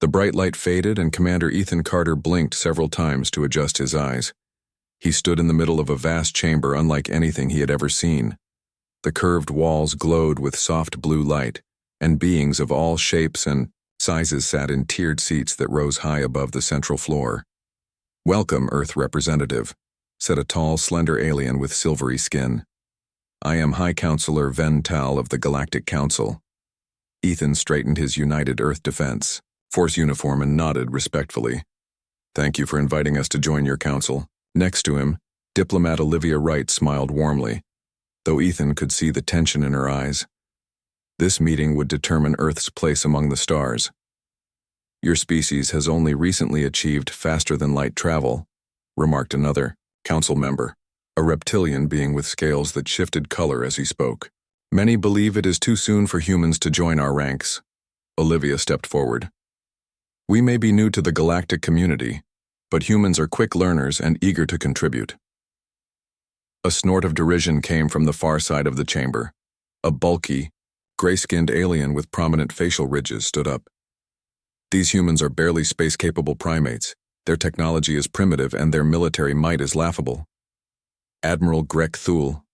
The bright light faded and Commander Ethan Carter blinked several times to adjust his eyes. He stood in the middle of a vast chamber unlike anything he had ever seen. The curved walls glowed with soft blue light, and beings of all shapes and sizes sat in tiered seats that rose high above the central floor. "Welcome, Earth representative," said a tall, slender alien with silvery skin. "I am High Counselor Ven Tal of the Galactic Council." Ethan straightened his United Earth Defense Force uniform and nodded respectfully. "Thank you for inviting us to join your council." Next to him, diplomat Olivia Wright smiled warmly, though Ethan could see the tension in her eyes. This meeting would determine Earth's place among the stars. "Your species has only recently achieved faster-than-light travel," remarked another council member, a reptilian being with scales that shifted color as he spoke. "Many believe it is too soon for humans to join our ranks." Olivia stepped forward. "We may be new to the galactic community, but humans are quick learners and eager to contribute." A snort of derision came from the far side of the chamber. A bulky, gray-skinned alien with prominent facial ridges stood up. "These humans are barely space-capable primates. Their technology is primitive and their military might is laughable." "Admiral Grek Thul,"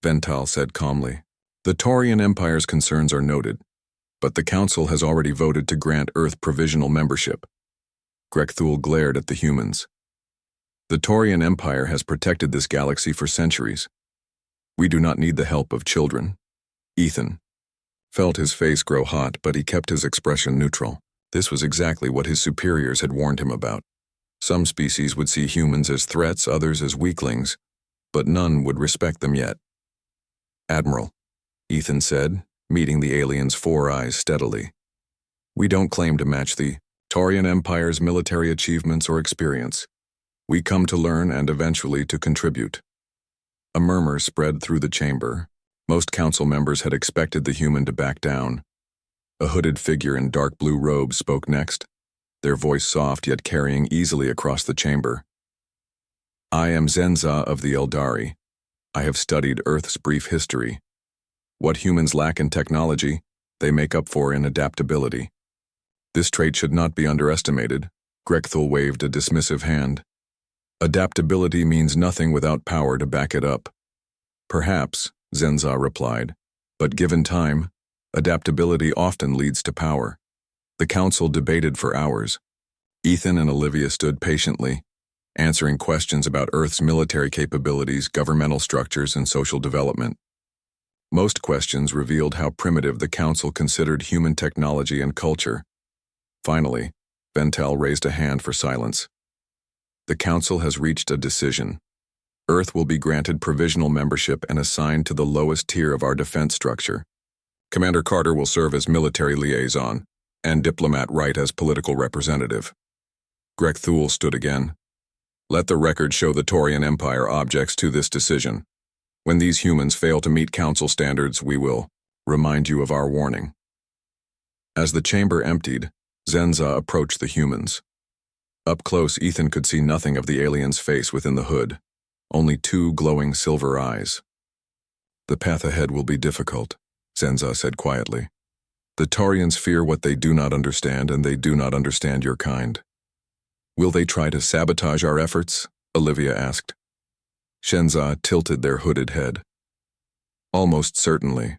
Ven Tal said calmly. "The Taurian Empire's concerns are noted, but the Council has already voted to grant Earth provisional membership." Grek Thul glared at the humans. "The Taurian Empire has protected this galaxy for centuries. We do not need the help of children." Ethan felt his face grow hot, but he kept his expression neutral. This was exactly what his superiors had warned him about. Some species would see humans as threats, others as weaklings, but none would respect them yet. "Admiral," Ethan said, meeting the alien's four eyes steadily, "we don't claim to match the Taurian Empire's military achievements or experience. We come to learn and eventually to contribute." A murmur spread through the chamber. Most council members had expected the human to back down. A hooded figure in dark blue robes spoke next, their voice soft yet carrying easily across the chamber. "I am Zenza of the Eldari. I have studied Earth's brief history. What humans lack in technology, they make up for in adaptability. This trait should not be underestimated." Grek Thul waved a dismissive hand. "Adaptability means nothing without power to back it up." "Perhaps," Zenza replied, "but given time, adaptability often leads to power." The council debated for hours. Ethan and Olivia stood patiently, answering questions about Earth's military capabilities, governmental structures, and social development. Most questions revealed how primitive the council considered human technology and culture. Finally, Ven Tal raised a hand for silence. "The council has reached a decision. Earth will be granted provisional membership and assigned to the lowest tier of our defense structure. Commander Carter will serve as military liaison, and Diplomat Wright as political representative." Grek Thul stood again. "Let the record show the Taurian Empire objects to this decision. When these humans fail to meet council standards, we will remind you of our warning." As the chamber emptied, Zenza approached the humans. Up close, Ethan could see nothing of the alien's face within the hood, only two glowing silver eyes. "The path ahead will be difficult," Zenza said quietly. "The Taurians fear what they do not understand, and they do not understand your kind." "Will they try to sabotage our efforts?" Olivia asked. Shenza tilted their hooded head. "Almost certainly,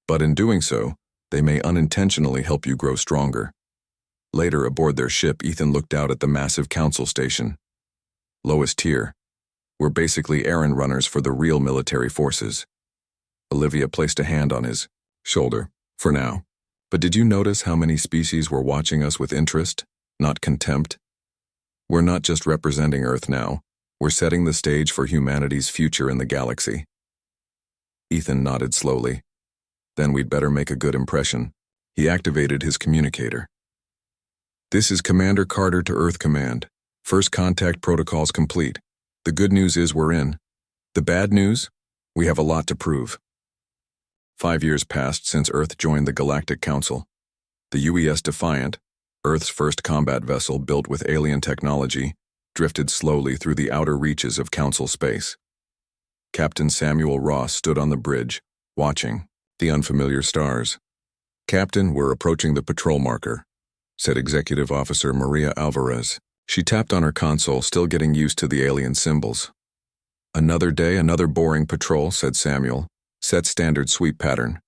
but in doing so, they may unintentionally help you grow stronger." Later aboard their ship, Ethan looked out at the massive council station. "Lowest tier. We're basically errand runners for the real military forces." Olivia placed a hand on his shoulder. "For now. But did you notice how many species were watching us with interest, not contempt? We're not just representing Earth now. We're setting the stage for humanity's future in the galaxy." Ethan nodded slowly. "Then we'd better make a good impression." He activated his communicator. "This is Commander Carter to Earth Command. First contact protocols complete. The good news is we're in. The bad news? We have a lot to prove." 5 years passed since Earth joined the Galactic Council. The UES Defiant, Earth's first combat vessel built with alien technology, drifted slowly through the outer reaches of Council space. Captain Samuel Ross stood on the bridge, watching the unfamiliar stars. "Captain, we're approaching the patrol marker. said Executive Officer Maria Alvarez. She tapped on her console, still getting used to the alien symbols. "Another day, another boring patrol," said Samuel. "Set standard sweep pattern."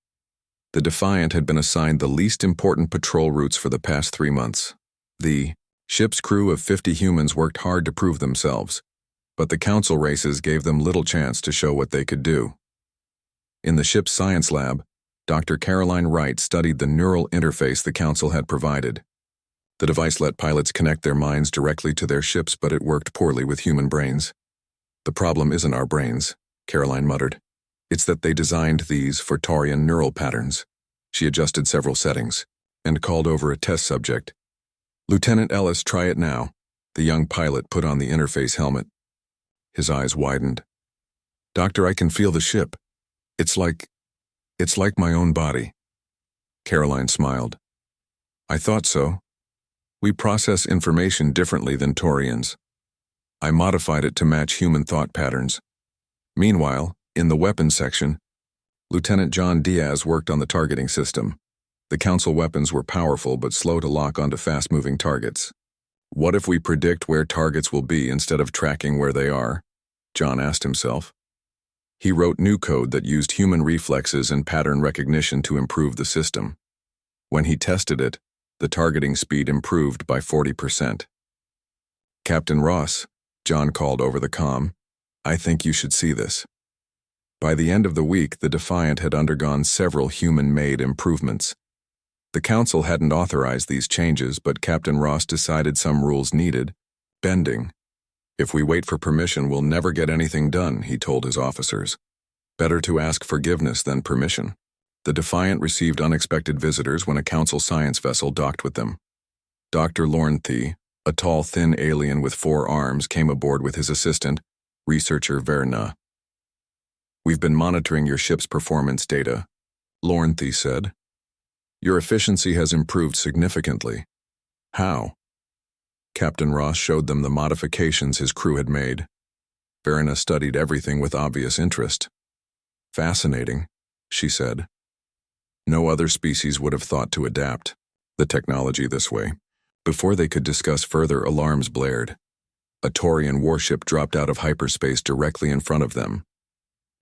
The Defiant had been assigned the least important patrol routes for the past 3 months. The ship's crew of 50 humans worked hard to prove themselves, but the council races gave them little chance to show what they could do. In the ship's science lab, Dr. Caroline Wright studied the neural interface the council had provided. The device let pilots connect their minds directly to their ships, but it worked poorly with human brains. "The problem isn't our brains," Caroline muttered. "It's that they designed these for Taurian neural patterns." She adjusted several settings and called over a test subject. "Lieutenant Ellis, try it now." The young pilot put on the interface helmet. His eyes widened. "Doctor, I can feel the ship. It's like my own body." Caroline smiled. "I thought so. We process information differently than Taurians. I modified it to match human thought patterns." Meanwhile, in the weapons section, Lieutenant John Diaz worked on the targeting system. The council weapons were powerful but slow to lock onto fast-moving targets. "What if we predict where targets will be instead of tracking where they are?" John asked himself. He wrote new code that used human reflexes and pattern recognition to improve the system. When he tested it, the targeting speed improved by 40%. "Captain Ross," John called over the comm, "I think you should see this." By the end of the week, the Defiant had undergone several human-made improvements. The council hadn't authorized these changes, but Captain Ross decided some rules needed bending. "If we wait for permission, we'll never get anything done," he told his officers. "Better to ask forgiveness than permission." The Defiant received unexpected visitors when a council science vessel docked with them. Dr. Lornthe, a tall, thin alien with 4 arms, came aboard with his assistant, researcher Verna. "We've been monitoring your ship's performance data," Lornthe said. "Your efficiency has improved significantly." "How?" Captain Ross showed them the modifications his crew had made. Verna studied everything with obvious interest. "Fascinating," she said. "No other species would have thought to adapt the technology this way." Before they could discuss further, alarms blared. A Taurian warship dropped out of hyperspace directly in front of them.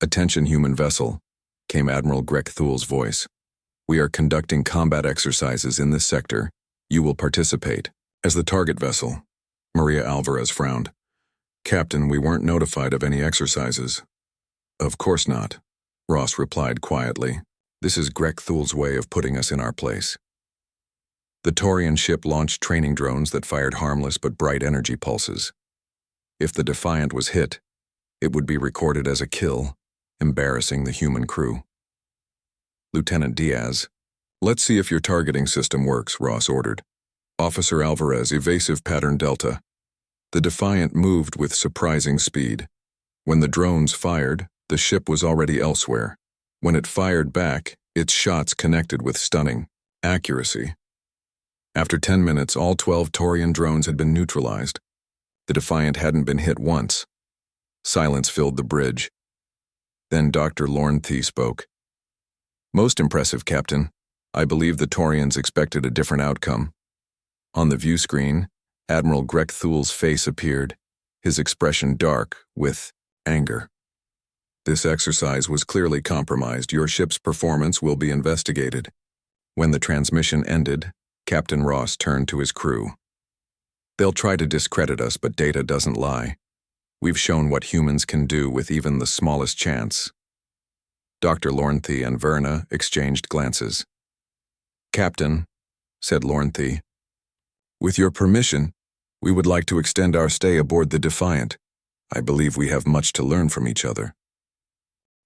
"Attention, human vessel," came Admiral Greg Thule's voice. "We are conducting combat exercises in this sector. You will participate." As the target vessel, Maria Alvarez frowned. "Captain, we weren't notified of any exercises." "Of course not," Ross replied quietly. "This is Greg Thule's way of putting us in our place." The Taurian ship launched training drones that fired harmless but bright energy pulses. If the Defiant was hit, it would be recorded as a kill, embarrassing the human crew. "Lieutenant Diaz, let's see if your targeting system works," Ross ordered. "Officer Alvarez, evasive pattern Delta." The Defiant moved with surprising speed. When the drones fired, the ship was already elsewhere. When it fired back, its shots connected with stunning accuracy. After 10 minutes, all 12 Taurian drones had been neutralized. The Defiant hadn't been hit once. Silence filled the bridge. Then Dr. Lornthe spoke. "Most impressive, Captain. I believe the Taurians expected a different outcome." On the view screen, Admiral Greg Thule's face appeared, his expression dark with anger. "This exercise was clearly compromised. Your ship's performance will be investigated." When the transmission ended, Captain Ross turned to his crew. "They'll try to discredit us, but data doesn't lie. We've shown what humans can do with even the smallest chance." Dr. Lornthe and Verna exchanged glances. "Captain," said Lornthe, "with your permission, we would like to extend our stay aboard the Defiant. I believe we have much to learn from each other."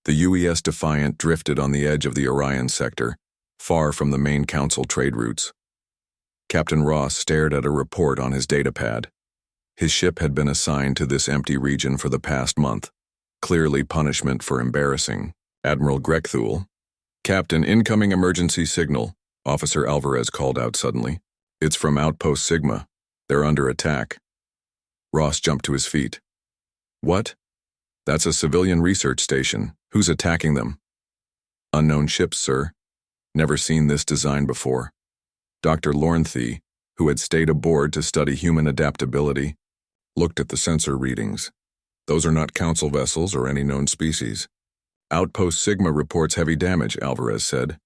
The UES Defiant drifted on the edge of the Orion sector, far from the main council trade routes. Captain Ross stared at a report on his datapad. His ship had been assigned to this empty region for the past month, clearly punishment for embarrassing Admiral Greg Thule. "Captain, incoming emergency signal," Officer Alvarez called out suddenly. "It's from Outpost Sigma. They're under attack." Ross jumped to his feet. "What?" "That's a civilian research station. Who's attacking them?" "Unknown ships, sir. Never seen this design before." Dr. Lornthe, who had stayed aboard to study human adaptability, looked at the sensor readings. Those are not council vessels or any known species. Outpost Sigma reports heavy damage, Alvarez said.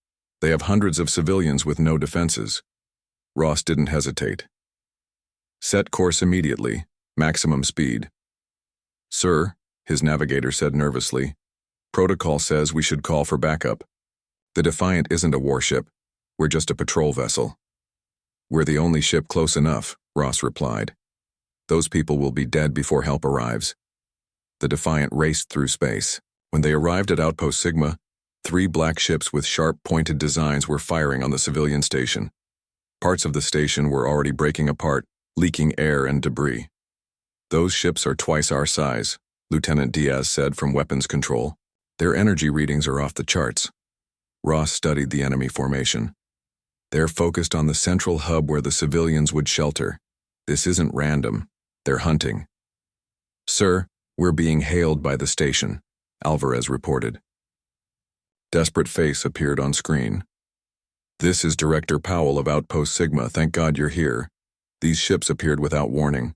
They have hundreds of civilians with no defenses. Ross didn't hesitate. Set course immediately, maximum speed. Sir, his navigator said nervously, protocol says we should call for backup. The Defiant isn't a warship. We're just a patrol vessel. We're the only ship close enough, Ross replied. Those people will be dead before help arrives. The Defiant raced through space. When they arrived at Outpost Sigma, 3 black ships with sharp, pointed designs were firing on the civilian station. Parts of the station were already breaking apart, leaking air and debris. Those ships are twice our size, Lieutenant Diaz said from weapons control. Their energy readings are off the charts. Ross studied the enemy formation. They're focused on the central hub where the civilians would shelter. This isn't random. They're hunting. Sir, we're being hailed by the station, Alvarez reported. Desperate face appeared on screen. This is Director Powell of Outpost Sigma. Thank God you're here. These ships appeared without warning.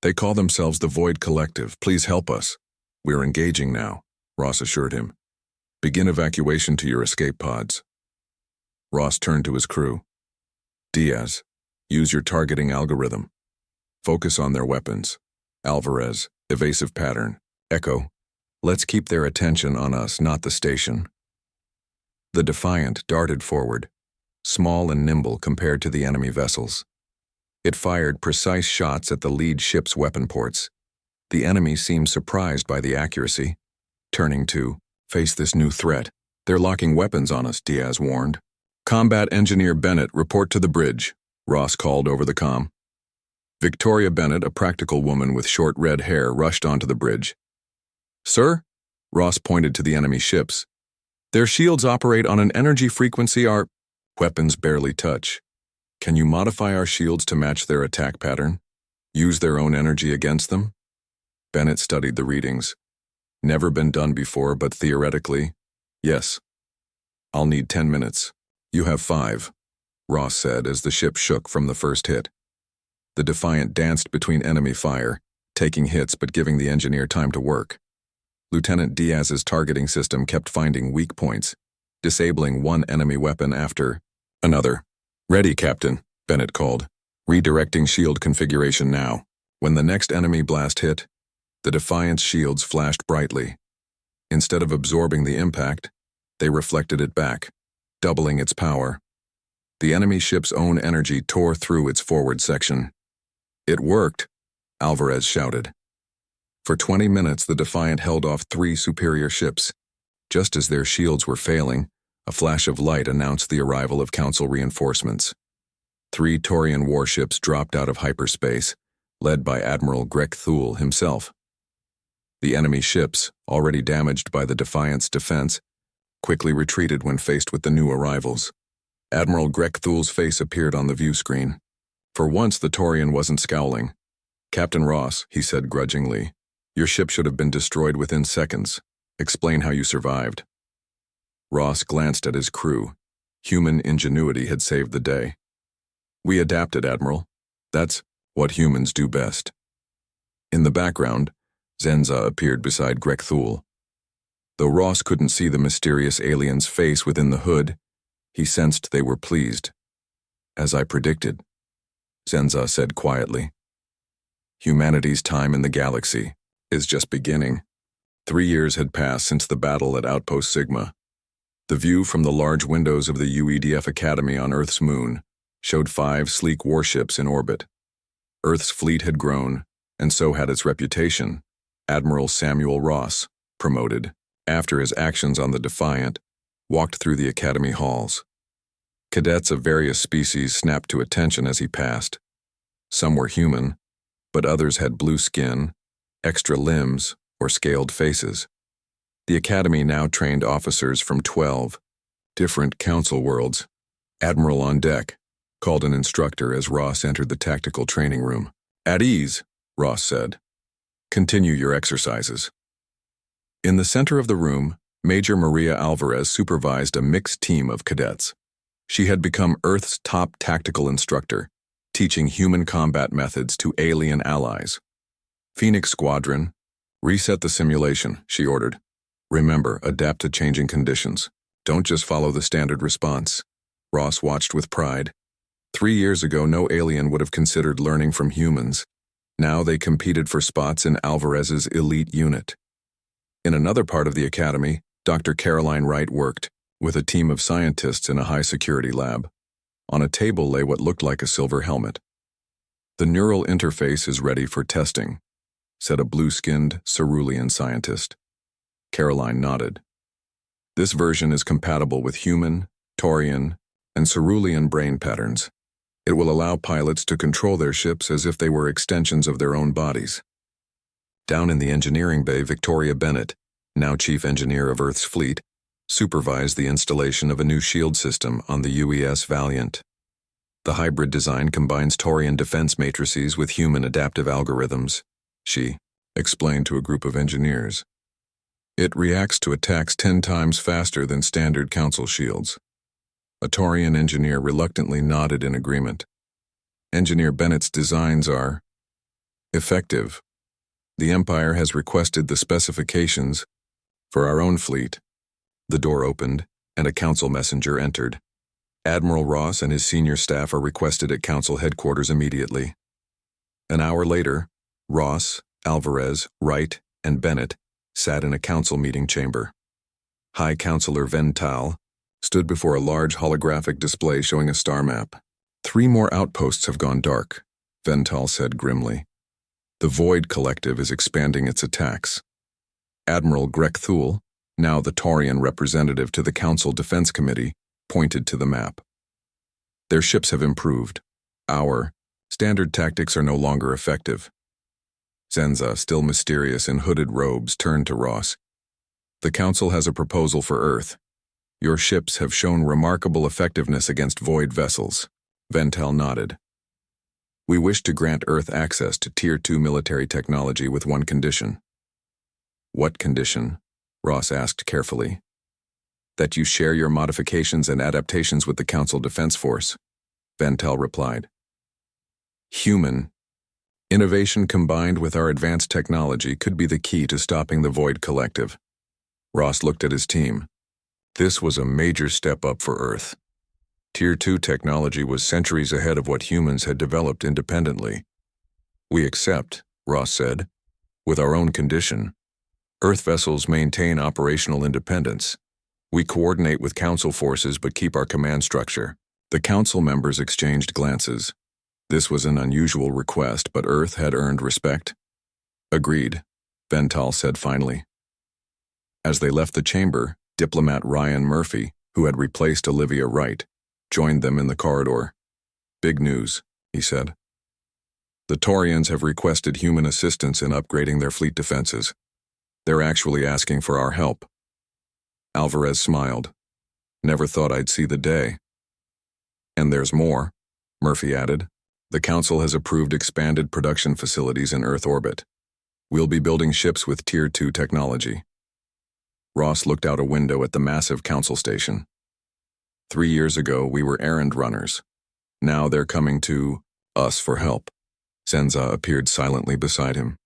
They call themselves the Void Collective. Please help us. We're engaging now, Ross assured him. Begin evacuation to your escape pods. Ross turned to his crew. Diaz, use your targeting algorithm. Focus on their weapons. Alvarez, evasive pattern. Echo, let's keep their attention on us, not the station. The Defiant darted forward, small and nimble compared to the enemy vessels. It fired precise shots at the lead ship's weapon ports. The enemy seemed surprised by the accuracy. Turning to face this new threat. They're locking weapons on us, Diaz warned. Combat Engineer Bennett, report to the bridge, Ross called over the comm. Victoria Bennett, a practical woman with short red hair, rushed onto the bridge. Sir? Ross pointed to the enemy ships. Their shields operate on an energy frequency our weapons barely touch. Can you modify our shields to match their attack pattern? Use their own energy against them? Bennett studied the readings. Never been done before, but theoretically, yes. I'll need 10 minutes. You have 5, Ross said as the ship shook from the first hit. The Defiant danced between enemy fire, taking hits but giving the engineer time to work. Lieutenant Diaz's targeting system kept finding weak points, disabling one enemy weapon after another. Ready, Captain, Bennett called. Redirecting shield configuration now. When the next enemy blast hit, the Defiant's shields flashed brightly. Instead of absorbing the impact, they reflected it back, doubling its power. The enemy ship's own energy tore through its forward section. It worked, Alvarez shouted. For 20 minutes, the Defiant held off 3 superior ships. Just as their shields were failing, a flash of light announced the arrival of Council reinforcements. 3 Taurian warships dropped out of hyperspace, led by Admiral Greg Thule himself. The enemy ships, already damaged by the Defiant's defense, quickly retreated when faced with the new arrivals. Admiral Greg Thule's face appeared on the view screen. For once, the Taurian wasn't scowling. Captain Ross, he said grudgingly, your ship should have been destroyed within seconds. Explain how you survived. Ross glanced at his crew. Human ingenuity had saved the day. We adapted, Admiral. That's what humans do best. In the background, Zenza appeared beside Greg Thule. Though Ross couldn't see the mysterious alien's face within the hood, he sensed they were pleased. As I predicted, Zenza said quietly. Humanity's time in the galaxy is just beginning. 3 years had passed since the battle at Outpost Sigma. The view from the large windows of the UEDF Academy on Earth's moon showed 5 sleek warships in orbit. Earth's fleet had grown, and so had its reputation. Admiral Samuel Ross, promoted, after his actions on the Defiant, walked through the Academy halls. Cadets of various species snapped to attention as he passed. Some were human, but others had blue skin, extra limbs, or scaled faces. The Academy now trained officers from 12 different council worlds. Admiral on deck called an instructor as Ross entered the tactical training room. At ease, Ross said. Continue your exercises. In the center of the room, Major Maria Alvarez supervised a mixed team of cadets. She had become Earth's top tactical instructor, teaching human combat methods to alien allies. Phoenix Squadron, reset the simulation, she ordered. Remember, adapt to changing conditions. Don't just follow the standard response. Ross watched with pride. 3 years ago, no alien would have considered learning from humans. Now they competed for spots in Alvarez's elite unit. In another part of the academy, Dr. Caroline Wright worked, with a team of scientists in a high-security lab. On a table lay what looked like a silver helmet. The neural interface is ready for testing, said a blue-skinned cerulean scientist. Caroline nodded. This version is compatible with human, Taurian, and cerulean brain patterns. It will allow pilots to control their ships as if they were extensions of their own bodies. Down in the engineering bay, Victoria Bennett, now chief engineer of Earth's fleet, supervised the installation of a new shield system on the UES Valiant. The hybrid design combines Taurian defense matrices with human adaptive algorithms, she explained to a group of engineers. It reacts to attacks 10 times faster than standard Council shields. A Taurian engineer reluctantly nodded in agreement. Engineer Bennett's designs are effective. The Empire has requested the specifications for our own fleet. The door opened, and a Council messenger entered. Admiral Ross and his senior staff are requested at Council headquarters immediately. An hour later, Ross, Alvarez, Wright, and Bennett sat in a Council meeting chamber. High Counselor Vental stood before a large holographic display showing a star map. 3 more outposts have gone dark, Vental said grimly. The Void Collective is expanding its attacks. Admiral Greg Thule, now the Taurian representative to the Council Defense Committee, pointed to the map. Their ships have improved. Our standard tactics are no longer effective. Zenza, still mysterious in hooded robes, turned to Ross. The Council has a proposal for Earth. Your ships have shown remarkable effectiveness against void vessels. Vental nodded. We wish to grant Earth access to Tier 2 military technology with one condition. What condition? Ross asked carefully. That you share your modifications and adaptations with the Council Defense Force, Vental replied. Human innovation combined with our advanced technology could be the key to stopping the Void Collective. Ross looked at his team. This was a major step up for Earth. Tier 2 technology was centuries ahead of what humans had developed independently. We accept, Ross said, with our own condition. Earth vessels maintain operational independence. We coordinate with Council forces but keep our command structure. The Council members exchanged glances. This was an unusual request, but Earth had earned respect. Agreed, Vental said finally. As they left the chamber, diplomat Ryan Murphy, who had replaced Olivia Wright, joined them in the corridor. Big news, he said. The Taurians have requested human assistance in upgrading their fleet defenses. They're actually asking for our help. Alvarez smiled. Never thought I'd see the day. And there's more, Murphy added. The Council has approved expanded production facilities in Earth orbit. We'll be building ships with Tier 2 technology. Ross looked out a window at the massive Council station. 3 years ago, we were errand runners. Now they're coming to us for help. Zenza appeared silently beside him.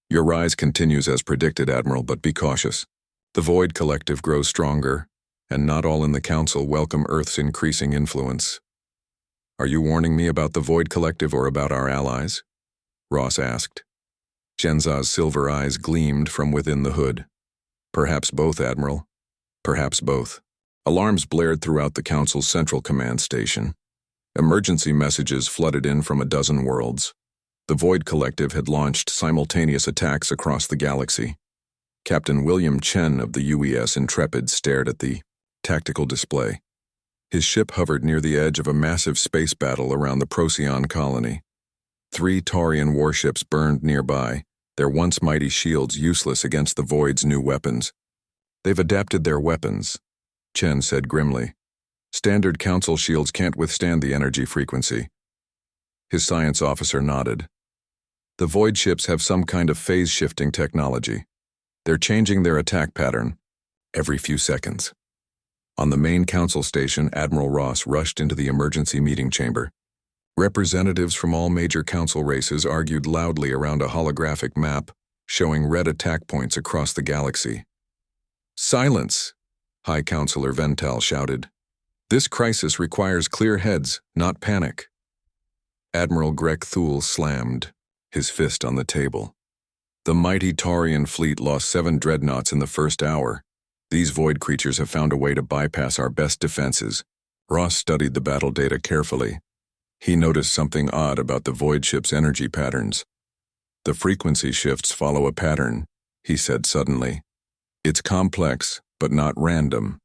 Your rise continues as predicted, Admiral, but be cautious. The Void Collective grows stronger, and not all in the Council welcome Earth's increasing influence. Are you warning me about the Void Collective or about our allies? Ross asked. Zenza's silver eyes gleamed from within the hood. Perhaps both, Admiral. Perhaps both. Alarms blared throughout the Council's central command station. Emergency messages flooded in from a dozen worlds. The Void Collective had launched simultaneous attacks across the galaxy. Captain William Chen of the UES Intrepid stared at the tactical display. His ship hovered near the edge of a massive space battle around the Procyon colony. 3 Taurian warships burned nearby, their once mighty shields useless against the Void's new weapons. They've adapted their weapons, Chen said grimly. Standard Council shields can't withstand the energy frequency. His science officer nodded. The Void ships have some kind of phase-shifting technology. They're changing their attack pattern every few seconds. On the main Council station, Admiral Ross rushed into the emergency meeting chamber. Representatives from all major council races argued loudly around a holographic map showing red attack points across the galaxy. "Silence!" High Counselor Vental shouted. "This crisis requires clear heads, not panic." Admiral Greg Thule slammed, his fist on the table. "The mighty Taurian fleet lost 7 dreadnoughts in the first hour. These void creatures have found a way to bypass our best defenses." Ross studied the battle data carefully. He noticed something odd about the void ship's energy patterns. "The frequency shifts follow a pattern," he said suddenly. "It's complex, but not random.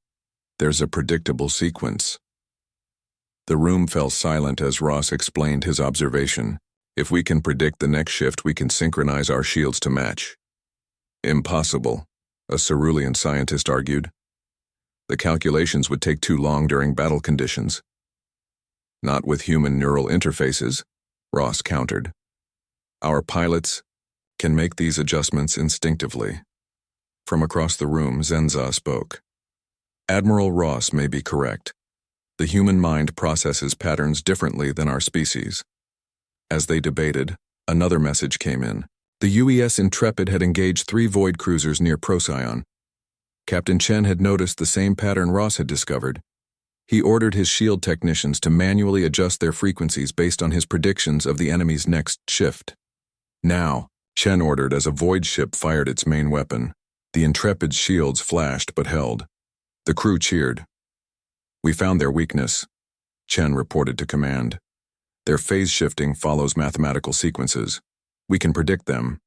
There's a predictable sequence." The room fell silent as Ross explained his observation. "If we can predict the next shift, we can synchronize our shields to match." "Impossible," a cerulean scientist argued. "The calculations would take too long during battle conditions." "Not with human neural interfaces," Ross countered. "Our pilots can make these adjustments instinctively." From across the room, Zenza spoke. "Admiral Ross may be correct. The human mind processes patterns differently than our species." As they debated, another message came in. The UES Intrepid had engaged 3 void cruisers near Procyon. Captain Chen had noticed the same pattern Ross had discovered. He ordered his shield technicians to manually adjust their frequencies based on his predictions of the enemy's next shift. "Now," Chen ordered as a void ship fired its main weapon. The Intrepid's shields flashed but held. The crew cheered. "We found their weakness," Chen reported to command. "Their phase shifting follows mathematical sequences. We can predict them."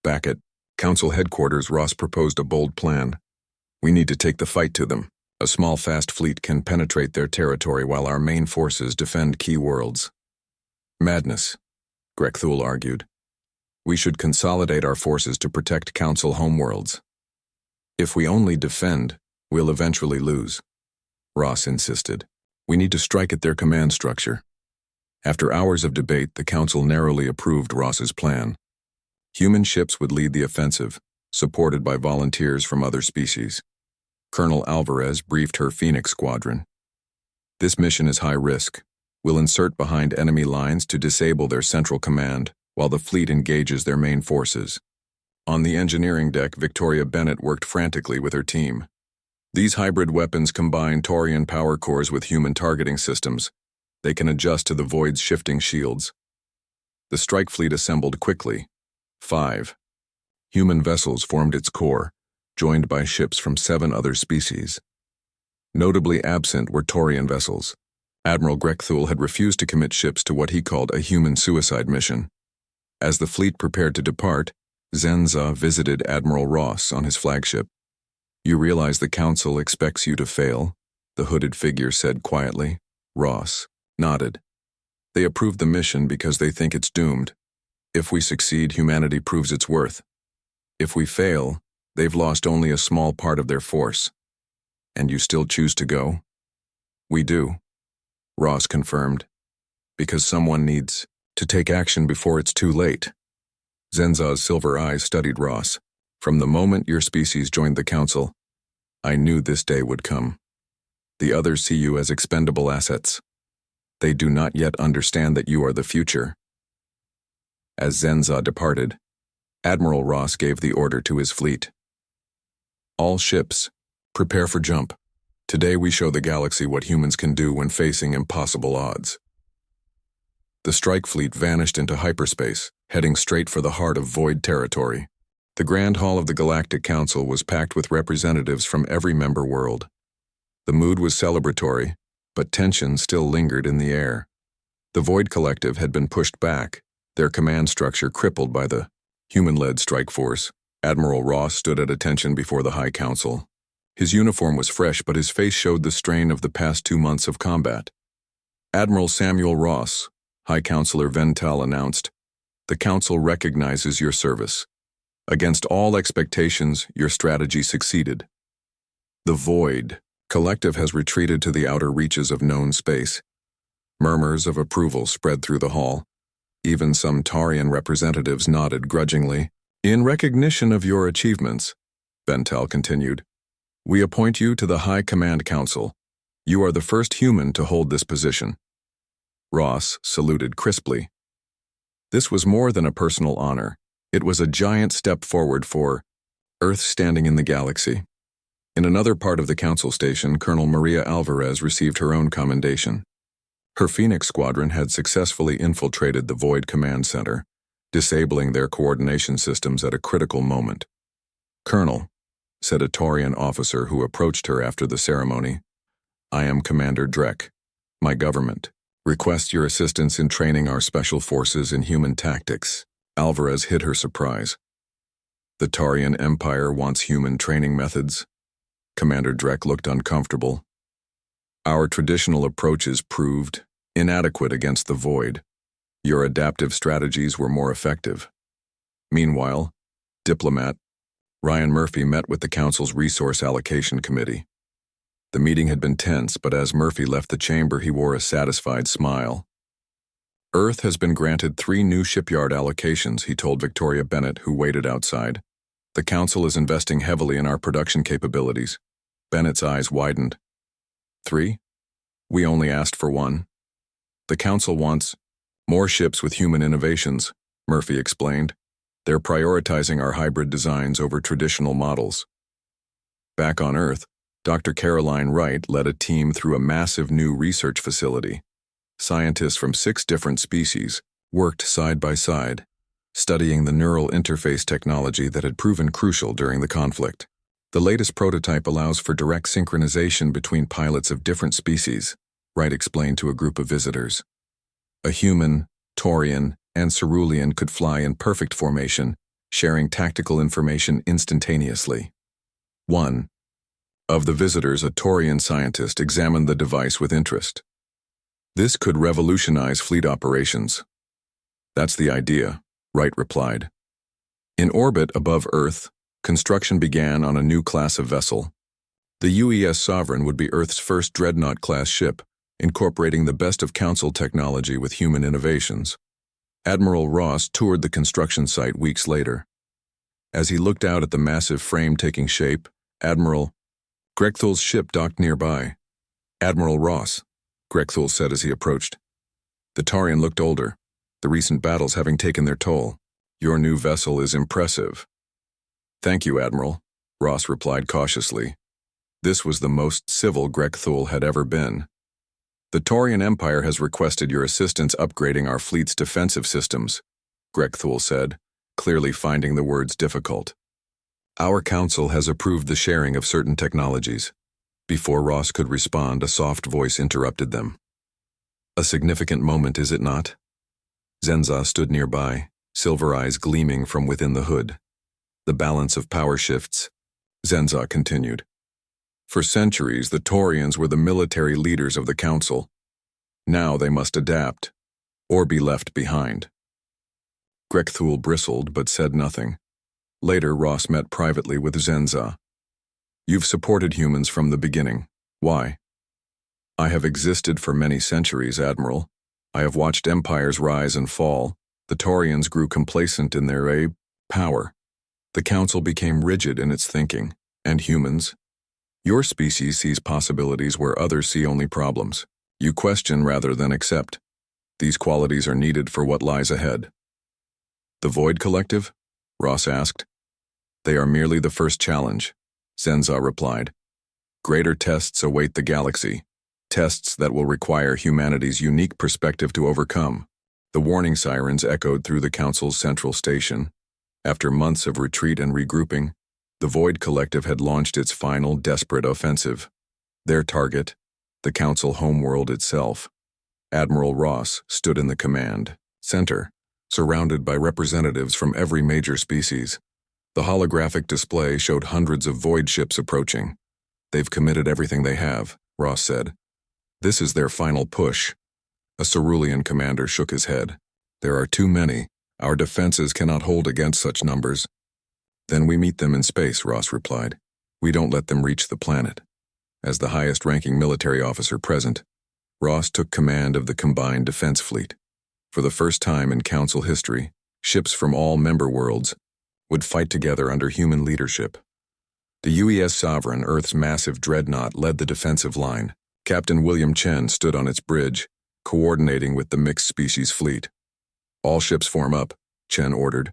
Back at Council headquarters, Ross proposed a bold plan. "We need to take the fight to them. A small fast fleet can penetrate their territory while our main forces defend key worlds." "Madness," Greg Thule argued. "We should consolidate our forces to protect Council homeworlds. If we only defend, we'll eventually lose." Ross insisted. "We need to strike at their command structure." After hours of debate, the Council narrowly approved Ross's plan. Human ships would lead the offensive, supported by volunteers from other species. Colonel Alvarez briefed her Phoenix Squadron. "This mission is high risk. We'll insert behind enemy lines to disable their central command, while the fleet engages their main forces." On the engineering deck, Victoria Bennett worked frantically with her team. "These hybrid weapons combine Taurian power cores with human targeting systems. They can adjust to the Void's shifting shields." The strike fleet assembled quickly. 5 human vessels formed its core, joined by ships from 7 other species. Notably absent were Taurian vessels. Admiral Greg Thule had refused to commit ships to what he called a human suicide mission. As the fleet prepared to depart, Zenza visited Admiral Ross on his flagship. "You realize the Council expects you to fail," the hooded figure said quietly. Ross nodded. "They approved the mission because they think it's doomed. If we succeed, humanity proves its worth. If we fail, they've lost only a small part of their force." "And you still choose to go?" "We do," Ross confirmed. "Because someone needs to take action before it's too late." Zenza's silver eyes studied Ross. "From the moment your species joined the Council, I knew this day would come. The others see you as expendable assets. They do not yet understand that you are the future." As Zenza departed, Admiral Ross gave the order to his fleet. "All ships, prepare for jump. Today we show the galaxy what humans can do when facing impossible odds." The strike fleet vanished into hyperspace, heading straight for the heart of Void territory. The Grand Hall of the Galactic Council was packed with representatives from every member world. The mood was celebratory, but tension still lingered in the air. The Void Collective had been pushed back, their command structure crippled by the human-led strike force. Admiral Ross stood at attention before the High Council. His uniform was fresh, but his face showed the strain of the past 2 months of combat. "Admiral Samuel Ross," High Counselor Vental announced, "the Council recognizes your service. Against all expectations, your strategy succeeded. The Void Collective has retreated to the outer reaches of known space." Murmurs of approval spread through the hall. Even some Taurian representatives nodded grudgingly. "In recognition of your achievements," Vental continued, "we appoint you to the High Command Council. You are the first human to hold this position." Ross saluted crisply. This was more than a personal honor. It was a giant step forward for Earth standing in the galaxy. In another part of the council station, Colonel Maria Alvarez received her own commendation. Her Phoenix squadron had successfully infiltrated the Void Command Center, disabling their coordination systems at a critical moment. "Colonel," said a Taurian officer who approached her after the ceremony, "I am Commander Drek. My government requests your assistance in training our special forces in human tactics." Alvarez hid her surprise. "The Taurian Empire wants human training methods?" Commander Drek looked uncomfortable. "Our traditional approaches proved inadequate against the Void. Your adaptive strategies were more effective." Meanwhile, diplomat Ryan Murphy met with the Council's Resource Allocation Committee. The meeting had been tense, but as Murphy left the chamber, he wore a satisfied smile. "Earth has been granted 3 new shipyard allocations," he told Victoria Bennett, who waited outside. "The Council is investing heavily in our production capabilities." Bennett's eyes widened. 3? We only asked for 1. "The Council wants more ships with human innovations," Murphy explained. "They're prioritizing our hybrid designs over traditional models." Back on Earth, Dr. Caroline Wright led a team through a massive new research facility. Scientists from 6 different species worked side by side, studying the neural interface technology that had proven crucial during the conflict. The latest prototype allows for direct synchronization between pilots of different species, Wright explained to a group of visitors. A human, Taurian, and Cerulean could fly in perfect formation, sharing tactical information instantaneously. 1 of the visitors, a Taurian scientist, examined the device with interest. "This could revolutionize fleet operations." "That's the idea," Wright replied. In orbit above Earth, construction began on a new class of vessel. The UES Sovereign would be Earth's first Dreadnought-class ship, incorporating the best of Council technology with human innovations. Admiral Ross toured the construction site weeks later. As he looked out at the massive frame taking shape, Admiral Grekthul's ship docked nearby. "Admiral Ross," Grekthul said as he approached. The Taurian looked older, the recent battles having taken their toll. "Your new vessel is impressive." "Thank you, Admiral," Ross replied cautiously. This was the most civil Grekthul had ever been. "The Taurian Empire has requested your assistance upgrading our fleet's defensive systems," Grekthul said, clearly finding the words difficult. "Our council has approved the sharing of certain technologies." Before Ross could respond, a soft voice interrupted them. "A significant moment, is it not?" Zenza stood nearby, silver eyes gleaming from within the hood. "The balance of power shifts," Zenza continued. "For centuries, the Taurians were the military leaders of the council. Now they must adapt, or be left behind." Grekthul bristled but said nothing. Later, Ross met privately with Zenza. "You've supported humans from the beginning. Why?" "I have existed for many centuries, Admiral. I have watched empires rise and fall. The Taurians grew complacent in their power. The Council became rigid in its thinking. And humans? Your species sees possibilities where others see only problems. You question rather than accept. These qualities are needed for what lies ahead." "The Void Collective?" Ross asked. "They are merely the first challenge," Zenza replied. "Greater tests await the galaxy, tests that will require humanity's unique perspective to overcome." The warning sirens echoed through the Council's central station. After months of retreat and regrouping, the Void Collective had launched its final desperate offensive. Their target, the Council homeworld itself. Admiral Ross stood in the command center, surrounded by representatives from every major species. The holographic display showed hundreds of Void ships approaching. "They've committed everything they have," Ross said. "This is their final push." A Cerulean commander shook his head. "There are too many. Our defenses cannot hold against such numbers." "Then we meet them in space," Ross replied. "We don't let them reach the planet." As the highest-ranking military officer present, Ross took command of the combined defense fleet. For the first time in Council history, ships from all member worlds would fight together under human leadership. The UES Sovereign, Earth's massive dreadnought, led the defensive line. Captain William Chen stood on its bridge, coordinating with the mixed species fleet. All ships form up, Chen ordered.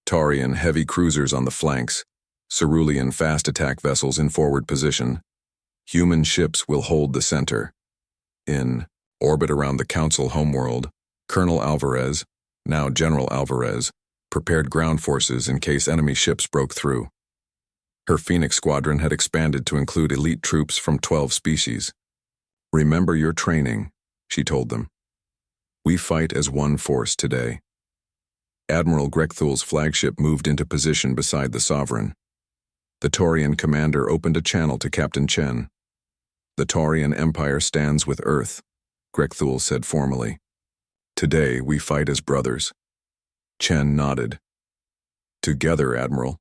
Taurian heavy cruisers on the flanks, Cerulean fast attack vessels in forward position. Human ships will hold the center. In orbit around the Council homeworld, Colonel Alvarez, now General Alvarez, prepared ground forces in case enemy ships broke through. Her Phoenix squadron had expanded to include elite troops from 12 species. "Remember your training," she told them. "We fight as one force today." Admiral Grekthul's flagship moved into position beside the Sovereign. The Taurian commander opened a channel to Captain Chen. "The Taurian Empire stands with Earth," Grekthul said formally. "Today we fight as brothers." Chen nodded. "Together, Admiral."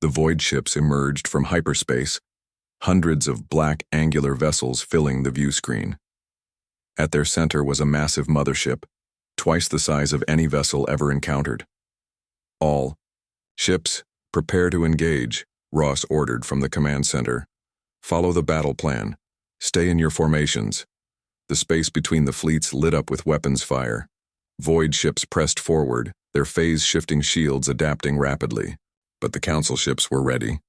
The void ships emerged from hyperspace, hundreds of black angular vessels filling the view screen. At their center was a massive mothership, twice the size of any vessel ever encountered. "All ships, prepare to engage," Ross ordered from the command center. "Follow the battle plan. Stay in your formations." The space between the fleets lit up with weapons fire. Void ships pressed forward, their phase-shifting shields adapting rapidly. But the Council ships were ready.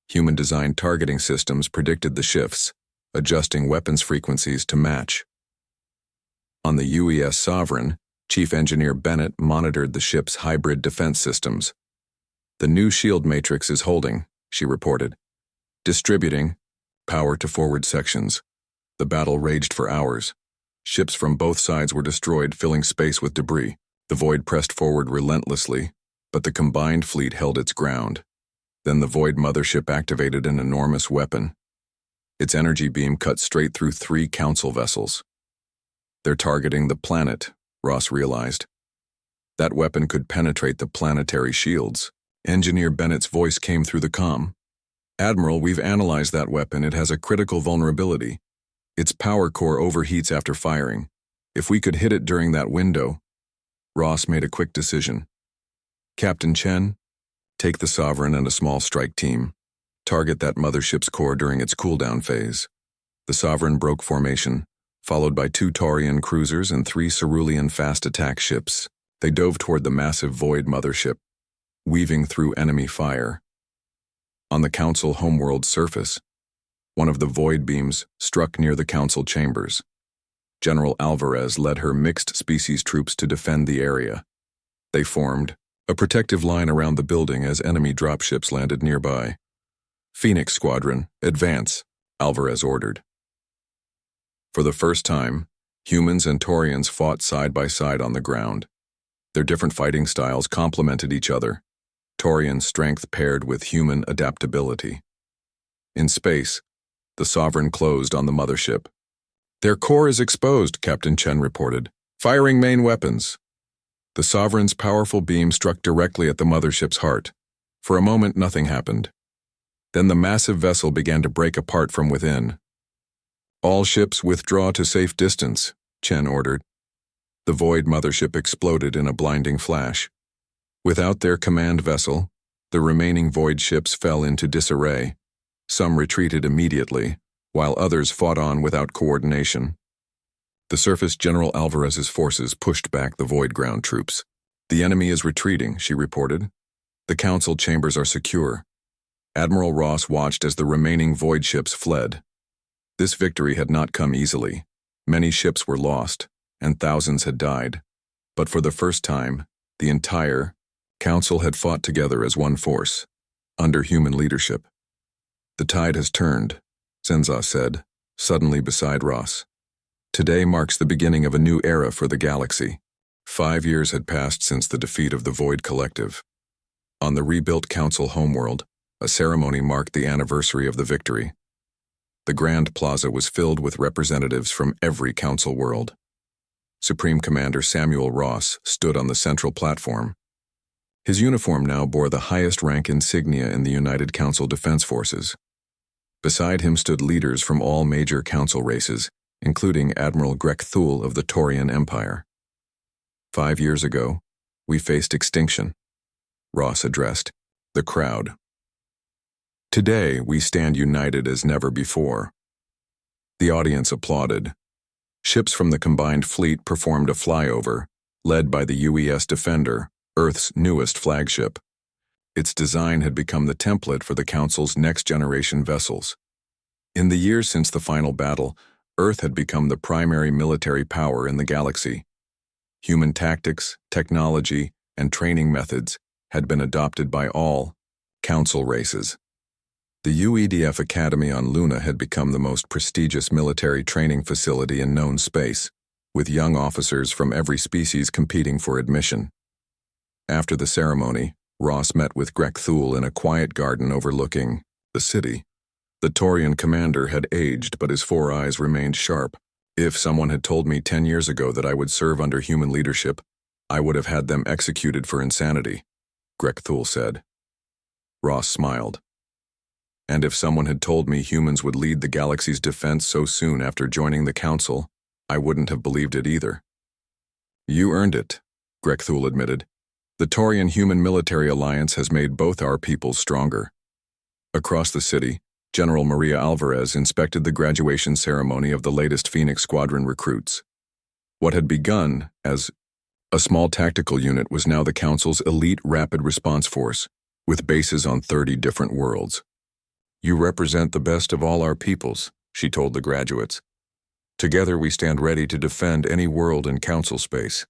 Human-designed targeting systems predicted the shifts, adjusting weapons frequencies to match. On the UES Sovereign, Chief Engineer Bennett monitored the ship's hybrid defense systems. "The new shield matrix is holding," she reported. "Distributing power to forward sections." The battle raged for hours. Ships from both sides were destroyed, filling space with debris. The Void pressed forward relentlessly, but the combined fleet held its ground. Then the Void mothership activated an enormous weapon. Its energy beam cut straight through 3 Council vessels. "They're targeting the planet," Ross realized. That weapon could penetrate the planetary shields. Engineer Bennett's voice came through the comm. "Admiral, we've analyzed that weapon. It has a critical vulnerability. Its power core overheats after firing. If we could hit it during that window..." Ross made a quick decision. "Captain Chen, take the Sovereign and a small strike team. Target that mothership's core during its cooldown phase." The Sovereign broke formation, followed by 2 Taurian cruisers and 3 Cerulean fast attack ships. They dove toward the massive Void mothership, weaving through enemy fire. On the Council homeworld surface, one of the Void beams struck near the Council chambers. General Alvarez led her mixed species troops to defend the area. They formed a protective line around the building as enemy dropships landed nearby. "Phoenix Squadron, advance," Alvarez ordered. For the first time, humans and Taurians fought side by side on the ground. Their different fighting styles complemented each other. Taurian strength paired with human adaptability. In space, the Sovereign closed on the mothership. "Their core is exposed," Captain Chen reported. "Firing main weapons." The Sovereign's powerful beam struck directly at the mothership's heart. For a moment, nothing happened. Then the massive vessel began to break apart from within. "All ships withdraw to safe distance," Chen ordered. The Void mothership exploded in a blinding flash. Without their command vessel, the remaining Void ships fell into disarray. Some retreated immediately, while others fought on without coordination. The surface General Alvarez's forces pushed back the Void ground troops. "The enemy is retreating," she reported. "The Council chambers are secure." Admiral Ross watched as the remaining Void ships fled. This victory had not come easily. Many ships were lost, and thousands had died. But for the first time, the entire Council had fought together as one force, under human leadership. "The tide has turned," Zenza said, suddenly beside Ross. "Today marks the beginning of a new era for the galaxy." 5 years had passed since the defeat of the Void Collective. On the rebuilt Council homeworld, a ceremony marked the anniversary of the victory. The Grand Plaza was filled with representatives from every Council world. Supreme Commander Samuel Ross stood on the central platform. His uniform now bore the highest rank insignia in the United Council Defense Forces. Beside him stood leaders from all major Council races, including Admiral Grekthul of the Taurian Empire. 5 years ago, we faced extinction, Ross addressed the crowd. Today, we stand united as never before. The audience applauded. Ships from the combined fleet performed a flyover, led by the UES Defender, Earth's newest flagship. Its design had become the template for the Council's next-generation vessels. In the years since the final battle, Earth had become the primary military power in the galaxy. Human tactics, technology, and training methods had been adopted by all Council races. The UEDF Academy on Luna had become the most prestigious military training facility in known space, with young officers from every species competing for admission. After the ceremony, Ross met with Greg Thule in a quiet garden overlooking the city. The Taurian commander had aged, but his 4 eyes remained sharp. If someone had told me 10 years ago that I would serve under human leadership, I would have had them executed for insanity, Greg Thule said. Ross smiled. And if someone had told me humans would lead the galaxy's defense so soon after joining the Council, I wouldn't have believed it either. You earned it, Greg Thule admitted. The Taurian-Human Military Alliance has made both our peoples stronger. Across the city, General Maria Alvarez inspected the graduation ceremony of the latest Phoenix Squadron recruits. What had begun as a small tactical unit was now the Council's elite rapid response force, with bases on 30 different worlds. You represent the best of all our peoples, she told the graduates. Together we stand ready to defend any world in Council space.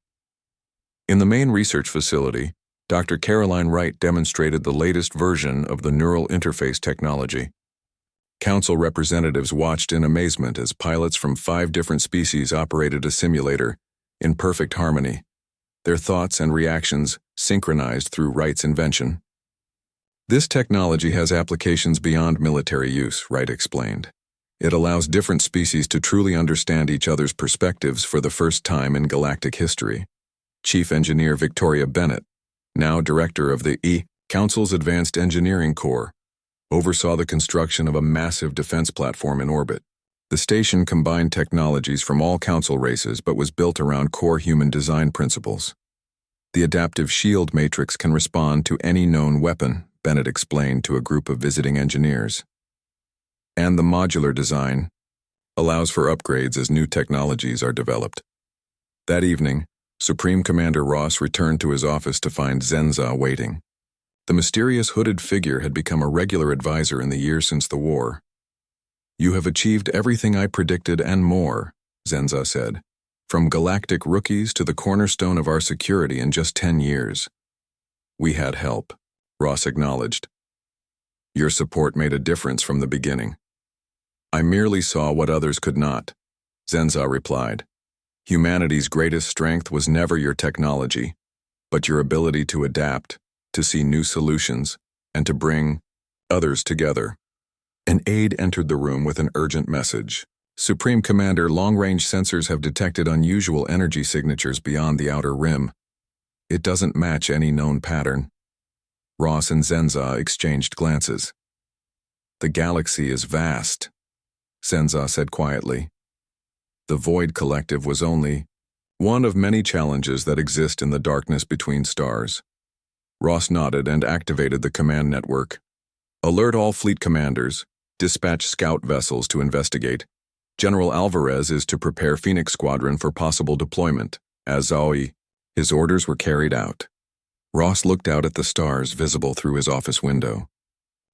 In the main research facility, Dr. Caroline Wright demonstrated the latest version of the neural interface technology. Council representatives watched in amazement as pilots from 5 different species operated a simulator in perfect harmony, their thoughts and reactions synchronized through Wright's invention. This technology has applications beyond military use, Wright explained. It allows different species to truly understand each other's perspectives for the first time in galactic history. Chief Engineer Victoria Bennett, now Director of the Council's Advanced Engineering Corps, oversaw the construction of a massive defense platform in orbit. The station combined technologies from all Council races but was built around core human design principles. The adaptive shield matrix can respond to any known weapon, Bennett explained to a group of visiting engineers. And the modular design allows for upgrades as new technologies are developed. That evening, Supreme Commander Ross returned to his office to find Zenza waiting. The mysterious hooded figure had become a regular advisor in the years since the war. You have achieved everything I predicted and more, Zenza said, from galactic rookies to the cornerstone of our security in just 10 years. We had help, Ross acknowledged. Your support made a difference from the beginning. I merely saw what others could not, Zenza replied. Humanity's greatest strength was never your technology, but your ability to adapt, to see new solutions, and to bring others together. An aide entered the room with an urgent message. Supreme Commander, long-range sensors have detected unusual energy signatures beyond the outer rim. It doesn't match any known pattern. Ross and Zenza exchanged glances. The galaxy is vast, Zenza said quietly. The Void Collective was only one of many challenges that exist in the darkness between stars. Ross nodded and activated the command network. Alert all fleet commanders. Dispatch scout vessels to investigate. General Alvarez is to prepare Phoenix Squadron for possible deployment. As always, his orders were carried out. Ross looked out at the stars visible through his office window.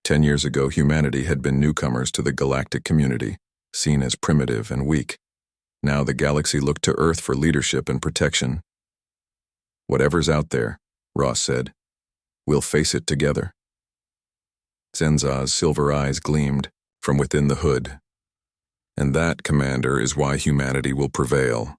10 years ago, humanity had been newcomers to the galactic community, seen as primitive and weak. Now the galaxy looked to Earth for leadership and protection. Whatever's out there, Ross said, we'll face it together. Zenza's silver eyes gleamed from within the hood. And that, Commander, is why humanity will prevail.